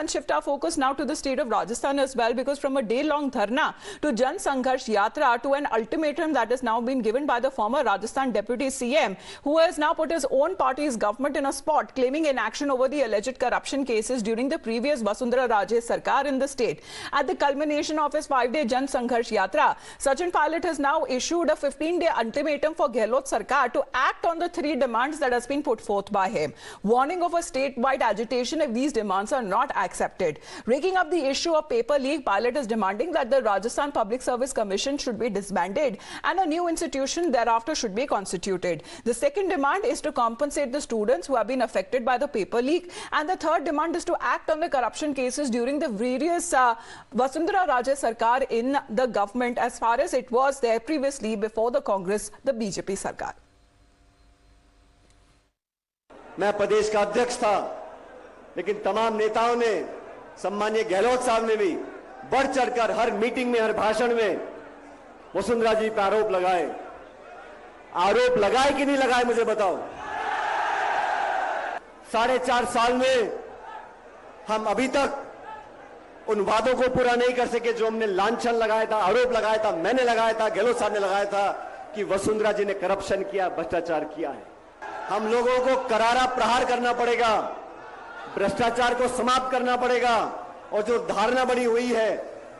and shift our focus now to the state of Rajasthan as well, because from a day-long dharna to Jan Sangharsh Yatra to an ultimatum that has now been given by the former Rajasthan Deputy CM, who has now put his own party's government in a spot, claiming inaction over the alleged corruption cases during the previous Vasundhara Raje Sarkar in the state. At the culmination of his 5-day Jan Sangharsh Yatra, Sachin Pilot has now issued a 15-day ultimatum for Gehlot Sarkar to act on the 3 demands that has been put forth by him, warning of a statewide agitation if these demands are not accepted. Raking up the issue of paper leak, Pilot is demanding that the Rajasthan Public Service Commission should be disbanded and a new institution thereafter should be constituted. The second demand is to compensate the students who have been affected by the paper leak, and the third demand is to act on the corruption cases during the various Vasundhara Raje Sarkar in the government as far as it was there previously before the Congress, the BJP Sarkar. मैं प्रदेश का अध्यक्ष था, लेकिन तमाम नेताओं ने, सम्मानीय गहलोत साहब ने भी बढ़ चढ़कर हर मीटिंग में, हर भाषण में वसुंधरा जी पर आरोप लगाए। आरोप लगाए कि नहीं लगाए, मुझे बताओ। 4.5 साल में हम अभी तक उन वादों को पूरा नहीं कर सके जो हमने लांछन लगाया था, आरोप लगाया था, मैंने लगाया था, गहलोत साहब ने लगाया था कि वसुंधरा जी ने करप्शन किया, भ्रष्टाचार किया है। हम लोगों को करारा प्रहार करना पड़ेगा, भ्रष्टाचार को समाप्त करना पड़ेगा। और जो धारणा बनी हुई है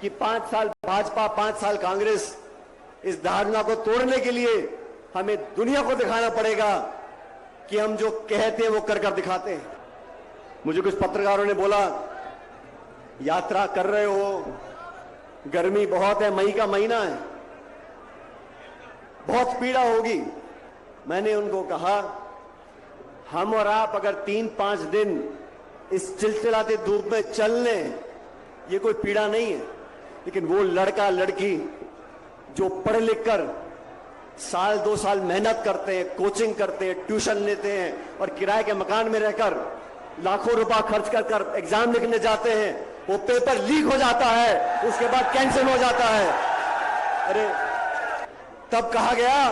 कि 5 साल भाजपा, 5 साल कांग्रेस, इस धारणा को तोड़ने के लिए हमें दुनिया को दिखाना पड़ेगा कि हम जो कहते हैं वो कर कर दिखाते हैं। मुझे कुछ पत्रकारों ने बोला, यात्रा कर रहे हो, गर्मी बहुत है, मई का महीना है, बहुत पीड़ा होगी। मैंने उनको कहा, हम और आप अगर 3-5 दिन इस चिलचिलाते धूप में चल लें, ये कोई पीड़ा नहीं है। लेकिन वो लड़का लड़की जो पढ़ लिख कर 1-2 साल मेहनत करते हैं, कोचिंग करते हैं, ट्यूशन लेते हैं और किराए के मकान में रहकर लाखों रुपया खर्च कर एग्जाम लिखने जाते हैं, वो पेपर लीक हो जाता है, उसके बाद कैंसिल हो जाता है। अरे तब कहा गया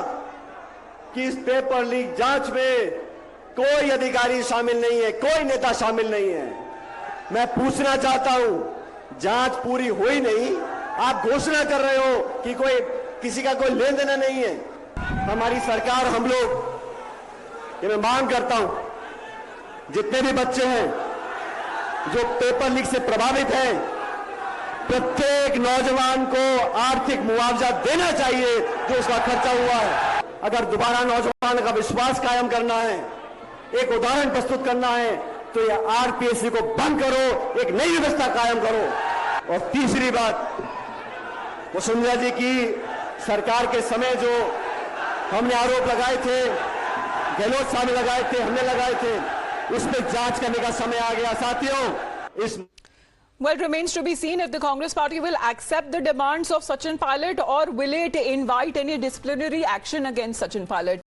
कि इस पेपर लीक जांच में कोई अधिकारी शामिल नहीं है, कोई नेता शामिल नहीं है। मैं पूछना चाहता हूं, जांच पूरी हुई नहीं, आप घोषणा कर रहे हो कि कोई किसी का कोई लेन देना नहीं है। हमारी सरकार, हम लोग, ये मैं मांग करता हूं, जितने भी बच्चे हैं जो पेपर लीक से प्रभावित हैं, प्रत्येक नौजवान को आर्थिक मुआवजा देना चाहिए जो उसका खर्चा हुआ है। अगर दोबारा नौजवान का विश्वास कायम करना है, एक उदाहरण प्रस्तुत करना है, तो ये आरपीएससी को बंद करो, एक नई व्यवस्था कायम करो। और तीसरी बात, वसुंधरा जी की सरकार के समय जो हमने आरोप लगाए थे, गहलोत साहब लगाए थे, हमने लगाए थे, उस पर जांच करने का समय आ गया साथियों। इस Well, it remains to be seen if the Congress party will accept the demands of Sachin Pilot or will it invite any disciplinary action against Sachin Pilot.